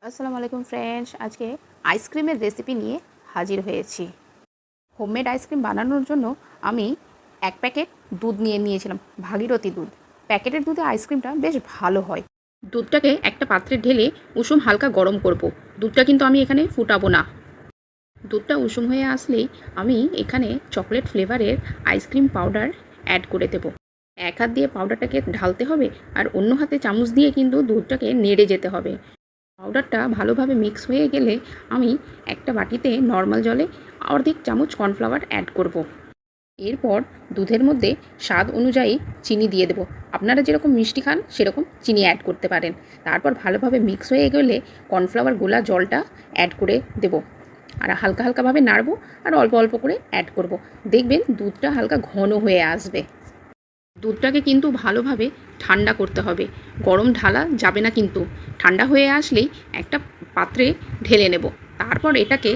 আসসালামু আলাইকুম ফ্রেন্ডস, আজকে আইসক্রিমের রেসিপি নিয়ে হাজির হয়েছি। হোমমেড আইসক্রিম বানানোর জন্য আমি 1 প্যাকেট দুধ নিয়েছিলাম, ভাগীরথী দুধ। প্যাকেটের দুধে আইসক্রিমটা বেশ ভালো হয়। দুধটাকে একটা পাত্রে ঢেলে উষুম হালকা গরম করব। দুধটা কিন্তু আমি এখানে ফুটাবো না। দুধটা উষুম হয়ে আসলেই আমি এখানে চকলেট ফ্লেভারের আইসক্রিম পাউডার অ্যাড করে দেব। এক হাত দিয়ে পাউডারটাকে ঢালতে হবে আর অন্য হাতে চামচ দিয়ে কিন্তু দুধটাকে নেড়ে যেতে হবে। পাউডারটা ভালোভাবে মিক্স হয়ে গেলে আমি একটা বাটিতে নর্মাল জলে অর্ধেক চামচ কর্নফ্লাওয়ার অ্যাড করব। এরপর দুধের মধ্যে স্বাদ অনুযায়ী চিনি দিয়ে দেবো। আপনারা যেরকম মিষ্টি খান সেরকম চিনি অ্যাড করতে পারেন। তারপর ভালোভাবে মিক্স হয়ে গেলে কর্নফ্লাওয়ার গোলা জলটা অ্যাড করে দেবো আর হালকা হালকাভাবে নাড়বো আর অল্প অল্প করে অ্যাড করব। দেখবেন দুধটা হালকা ঘন হয়ে আসবে। দুধটাকে কিন্তু ভালোভাবে ঠান্ডা করতে হবে, গরম ঢালা যাবে না কিন্তু। ঠান্ডা হয়ে আসলেই একটা পাত্রে ঢেলে নেব। তারপর এটাকে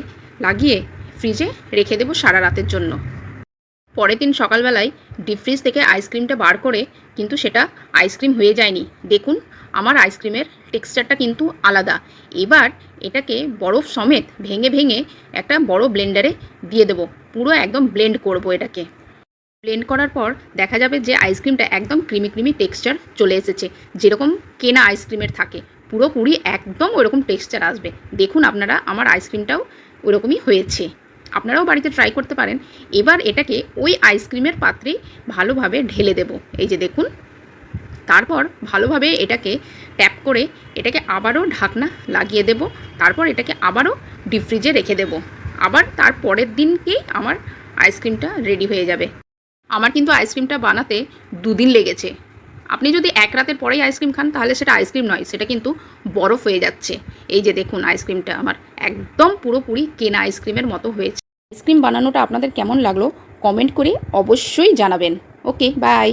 লাগিয়ে ফ্রিজে রেখে দেবো সারা রাতের জন্য। পরের দিন সকালবেলায় ডিপ ফ্রিজ থেকে আইসক্রিমটা বার করে কিন্তু সেটা আইসক্রিম হয়ে যায়নি। দেখুন আমার আইসক্রিমের টেক্সচারটা কিন্তু আলাদা। এবার এটাকে বরফ সমেত ভেঙে ভেঙে একটা বড় ব্লেন্ডারে দিয়ে দেবো। পুরো একদম ব্লেন্ড করব। এটাকে ব্লেন্ড করার পর দেখা যাবে যে আইসক্রিমটা একদম ক্রিমি ক্রিমি টেক্সচার চলে এসেছে, যেরকম কেনা আইসক্রিমের থাকে পুরোপুরি একদম ওরকম টেক্সচার আসবে। দেখুন আপনারা আমার আইসক্রিমটাও ওরকমই হয়েছে। আপনারাও বাড়িতে ট্রাই করতে পারেন। এবার এটাকে ওই আইসক্রিমের পাত্রে ভালোভাবে ঢেলে দেব। এই যে দেখুন। তারপর ভালোভাবে এটাকে ট্যাপ করে এটাকে আবারও ঢাকনা লাগিয়ে দেব। তারপর এটাকে আবারও ডিপ ফ্রিজে রেখে দেব। আবার তার পরের দিনকেই আমার আইসক্রিমটা রেডি হয়ে যাবে। আমার কিন্তু আইসক্রিমটা বানাতে 2 দিন লেগেছে। আপনি যদি এক রাতের পরেই আইসক্রিম খান তাহলে সেটা আইসক্রিম নয়, সেটা কিন্তু বরফ হয়ে যাচ্ছে। এই যে দেখুন আইসক্রিমটা আমার একদম পুরোপুরি কেনা আইসক্রিমের মতো হয়েছে। আইসক্রিম বানানোটা আপনাদের কেমন লাগলো কমেন্ট করে অবশ্যই জানাবেন। ওকে, বাই।